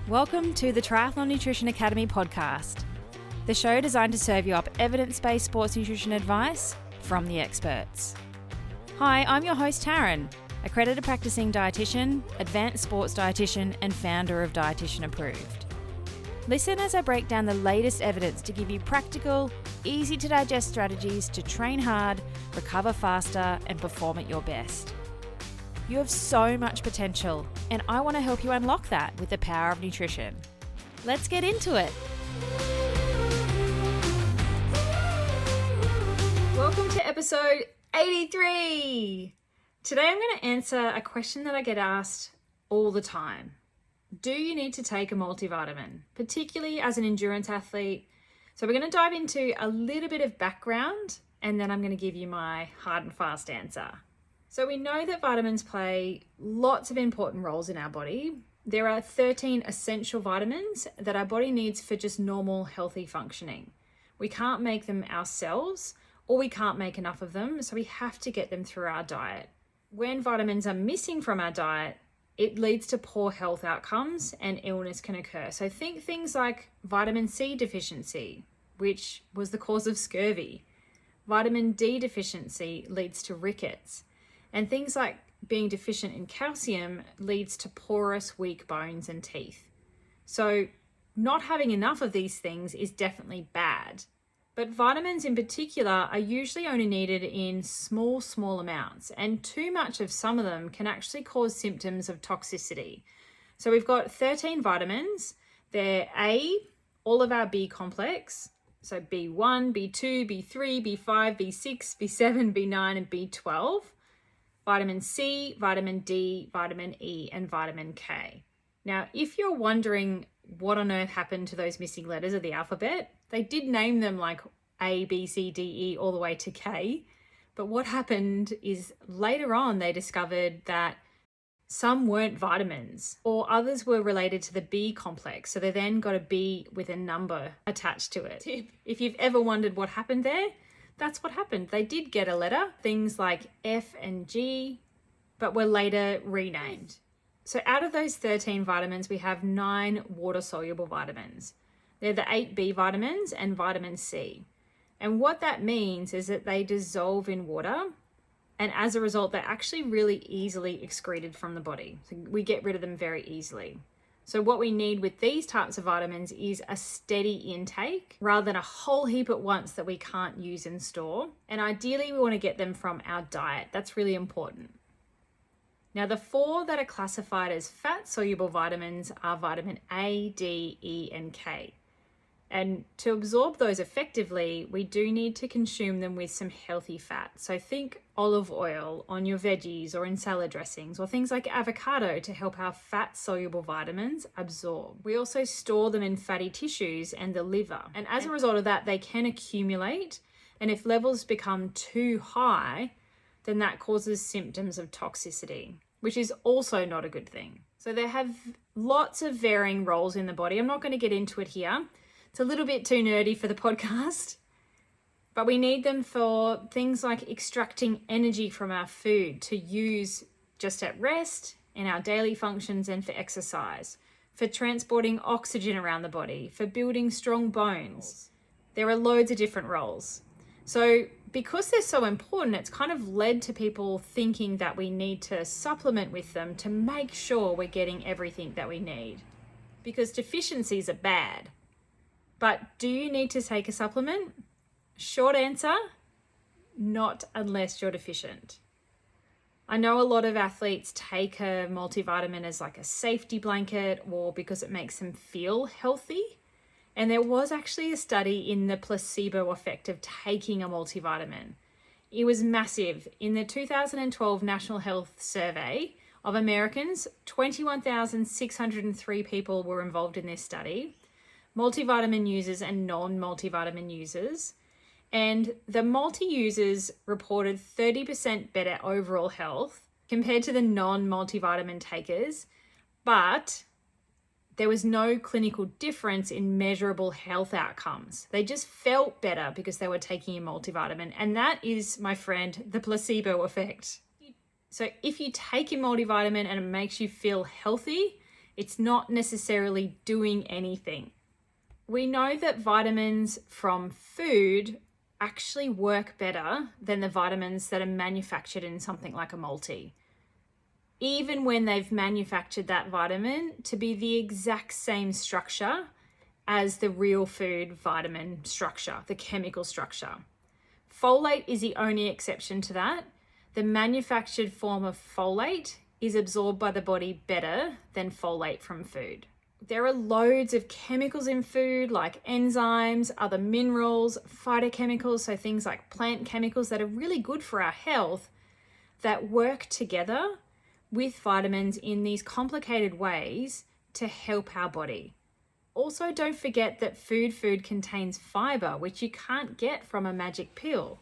Welcome to the Triathlon Nutrition Academy podcast, the show designed to serve you up evidence-based sports nutrition advice from the experts. Hi, I'm your host Taryn, accredited practicing dietitian, advanced sports dietitian, and founder of Dietitian Approved. Listen as I break down the latest evidence to give you practical, easy to digest strategies to train hard, recover faster, and perform at your best. You have so much potential, and I want to help you unlock that with the power of nutrition. Let's get into it. Welcome to episode 83. Today I'm going to answer a question that I get asked all the time. Do you need to take a multivitamin, particularly as an endurance athlete? So we're going to dive into a little bit of background, and then I'm going to give you my hard and fast answer. So we know that vitamins play lots of important roles in our body. There are 13 essential vitamins that our body needs for just normal, healthy functioning. We can't make them ourselves, or we can't make enough of them, so we have to get them through our diet. When vitamins are missing from our diet, it leads to poor health outcomes and illness can occur. So think things like vitamin C deficiency, which was the cause of scurvy. Vitamin D deficiency leads to rickets. And things like being deficient in calcium leads to porous, weak bones and teeth. So not having enough of these things is definitely bad. But vitamins in particular are usually only needed in small amounts, and too much of some of them can actually cause symptoms of toxicity. So we've got 13 vitamins. They're A, all of our B complex, so B1, B2, B3, B5, B6, B7, B9, and B12. Vitamin C, vitamin D, vitamin E, and vitamin K. Now, if you're wondering what on earth happened to those missing letters of the alphabet, they did name them like A, B, C, D, E, all the way to K. But what happened is later on they discovered that some weren't vitamins, or others were related to the B complex. So they then got a B with a number attached to it. If you've ever wondered what happened there, that's what happened. They did get a letter, things like F and G, but were later renamed. So out of those 13 vitamins, we have 9 water-soluble vitamins. They're the 8 B vitamins and vitamin C. And what that means is that they dissolve in water, and as a result, they're actually really easily excreted from the body. So we get rid of them very easily. So what we need with these types of vitamins is a steady intake rather than a whole heap at once that we can't use and store. And ideally, we want to get them from our diet. That's really important. Now, the 4 that are classified as fat-soluble vitamins are vitamin A, D, E, and K. And to absorb those effectively, we do need to consume them with some healthy fat. So think olive oil on your veggies or in salad dressings, or things like avocado to help our fat-soluble vitamins absorb. We also store them in fatty tissues and the liver. And as a result of that, they can accumulate. And if levels become too high, then that causes symptoms of toxicity, which is also not a good thing. So they have lots of varying roles in the body. I'm not going to get into it here. It's a little bit too nerdy for the podcast, but we need them for things like extracting energy from our food to use just at rest, in our daily functions, and for exercise, for transporting oxygen around the body, for building strong bones. There are loads of different roles. So because they're so important, it's kind of led to people thinking that we need to supplement with them to make sure we're getting everything that we need, because deficiencies are bad. But do you need to take a supplement? Short answer, not unless you're deficient. I know a lot of athletes take a multivitamin as like a safety blanket or because it makes them feel healthy. And there was actually a study in the placebo effect of taking a multivitamin. It was massive. In the 2012 National Health Survey of Americans, 21,603 people were involved in this study. Multivitamin users and non-multivitamin users. And the multi-users reported 30% better overall health compared to the non-multivitamin takers, but there was no clinical difference in measurable health outcomes. They just felt better because they were taking a multivitamin. And that is, my friend, the placebo effect. So if you take a multivitamin and it makes you feel healthy, It's not necessarily doing anything. We know that vitamins from food actually work better than the vitamins that are manufactured in something like a multi. Even when they've manufactured that vitamin to be the exact same structure as the real food vitamin structure, the chemical structure. Folate is the only exception to that. The manufactured form of folate is absorbed by the body better than folate from food. There are loads of chemicals in food like enzymes, other minerals, phytochemicals, so things like plant chemicals that are really good for our health that work together with vitamins in these complicated ways to help our body. Also, don't forget that food contains fiber, which you can't get from a magic pill.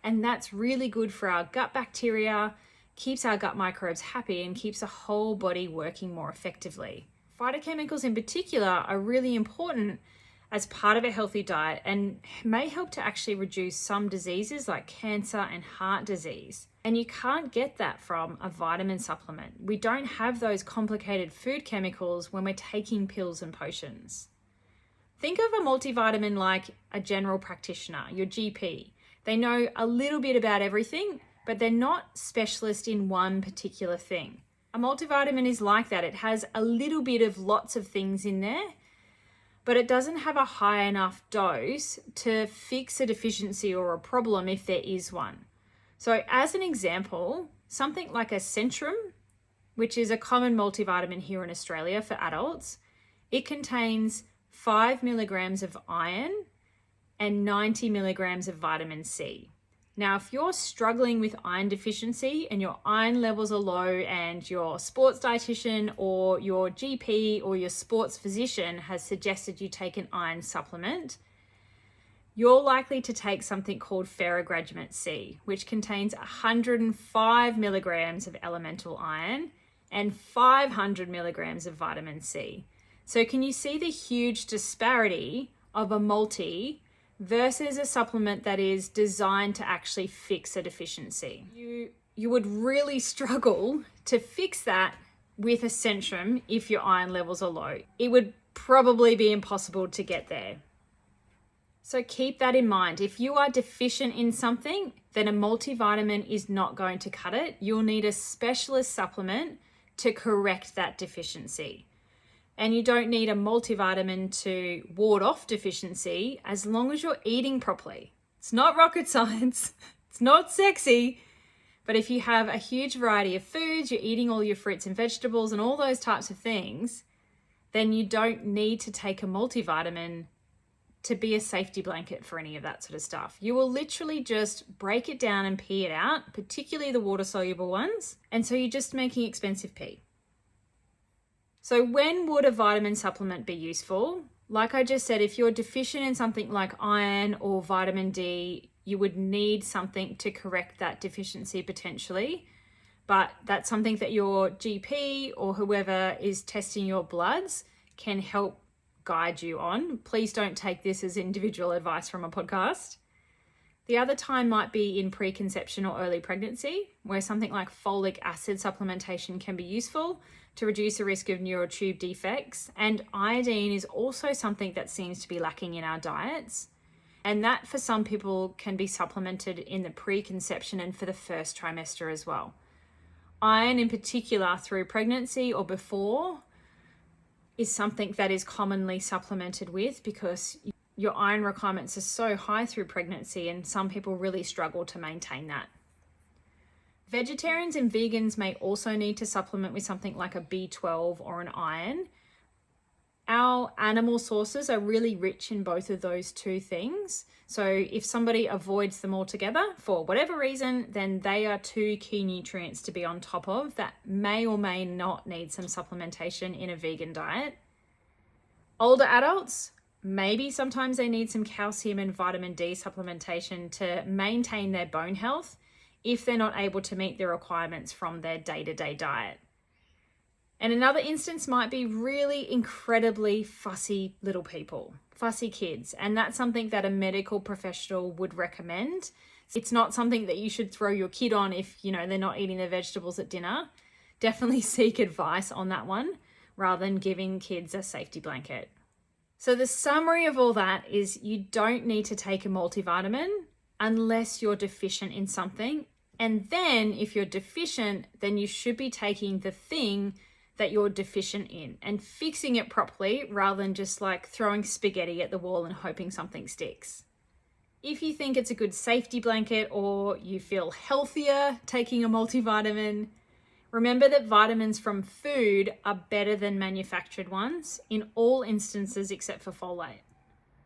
And that's really good for our gut bacteria, keeps our gut microbes happy, and keeps the whole body working more effectively. Phytochemicals in particular are really important as part of a healthy diet and may help to actually reduce some diseases like cancer and heart disease. And you can't get that from a vitamin supplement. We don't have those complicated food chemicals when we're taking pills and potions. Think of a multivitamin like a general practitioner, your GP. They know a little bit about everything, but they're not specialist in one particular thing. A multivitamin is like that. It has a little bit of lots of things in there, but it doesn't have a high enough dose to fix a deficiency or a problem if there is one. So as an example, something like a Centrum, which is a common multivitamin here in Australia for adults, it contains 5 milligrams of iron and 90 milligrams of vitamin C. Now, if you're struggling with iron deficiency and your iron levels are low and your sports dietitian or your GP or your sports physician has suggested you take an iron supplement, you're likely to take something called ferrogradient C, which contains 105 milligrams of elemental iron and 500 milligrams of vitamin C. So can you see the huge disparity of a multi versus a supplement that is designed to actually fix a deficiency? You would really struggle to fix that with a Centrum if your iron levels are low. It would probably be impossible to get there. So keep that in mind. If you are deficient in something, then a multivitamin is not going to cut it. You'll need a specialist supplement to correct that deficiency. And you don't need a multivitamin to ward off deficiency as long as you're eating properly. It's not rocket science. It's not sexy. But if you have a huge variety of foods, you're eating all your fruits and vegetables and all those types of things, then you don't need to take a multivitamin to be a safety blanket for any of that sort of stuff. You will literally just break it down and pee it out, particularly the water-soluble ones. And so you're just making expensive pee. So when would a vitamin supplement be useful? Like I just said, if you're deficient in something like iron or vitamin D, you would need something to correct that deficiency potentially. But that's something that your GP or whoever is testing your bloods can help guide you on. Please don't take this as individual advice from a podcast. The other time might be in preconception or early pregnancy, where something like folic acid supplementation can be useful to reduce the risk of neural tube defects. And iodine is also something that seems to be lacking in our diets. And that for some people can be supplemented in the preconception and for the first trimester as well. Iron in particular through pregnancy or before is something that is commonly supplemented with because your iron requirements are so high through pregnancy and some people really struggle to maintain that. Vegetarians and vegans may also need to supplement with something like a B12 or an iron. Our animal sources are really rich in both of those two things. So if somebody avoids them altogether for whatever reason, then they are two key nutrients to be on top of that may or may not need some supplementation in a vegan diet. Older adults, maybe sometimes they need some calcium and vitamin D supplementation to maintain their bone health if they're not able to meet the requirements from their day-to-day diet. And another instance might be really incredibly fussy little people, fussy kids. And that's something that a medical professional would recommend. It's not something that you should throw your kid on if, they're not eating their vegetables at dinner. Definitely seek advice on that one. rather than giving kids a safety blanket. So the summary of all that is you don't need to take a multivitamin unless you're deficient in something. And then if you're deficient, then you should be taking the thing that you're deficient in and fixing it properly rather than just like throwing spaghetti at the wall and hoping something sticks. If you think it's a good safety blanket or you feel healthier taking a multivitamin, remember that vitamins from food are better than manufactured ones in all instances except for folate.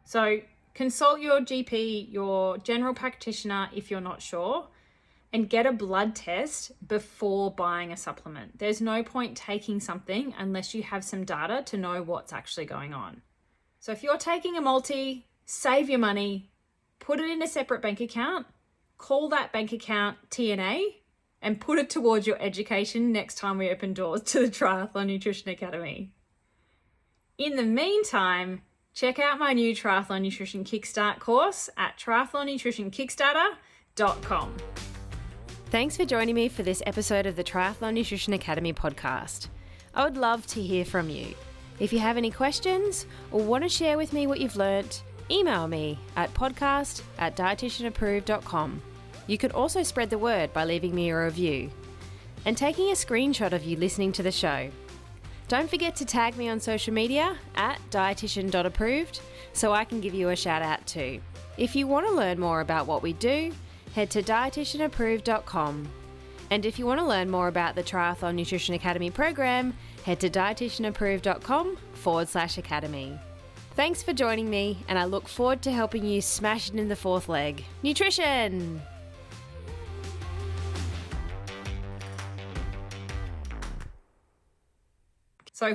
So consult your GP, your general practitioner if you're not sure, and get a blood test before buying a supplement. There's no point taking something unless you have some data to know what's actually going on. So if you're taking a multi, save your money, put it in a separate bank account, call that bank account TNA, and put it towards your education next time we open doors to the Triathlon Nutrition Academy. In the meantime, check out my new Triathlon Nutrition Kickstart course at triathlonnutritionkickstarter.com. Thanks for joining me for this episode of the Triathlon Nutrition Academy podcast. I would love to hear from you. If you have any questions or want to share with me what you've learnt, email me at podcast@dietitianapproved.com. You could also spread the word by leaving me a review and taking a screenshot of you listening to the show. Don't forget to tag me on social media at dietitian.approved so I can give you a shout out too. If you want to learn more about what we do, head to dietitianapproved.com. And if you want to learn more about the Triathlon Nutrition Academy program, head to dietitianapproved.com/academy. Thanks for joining me, and I look forward to helping you smash it in the fourth leg. Nutrition! So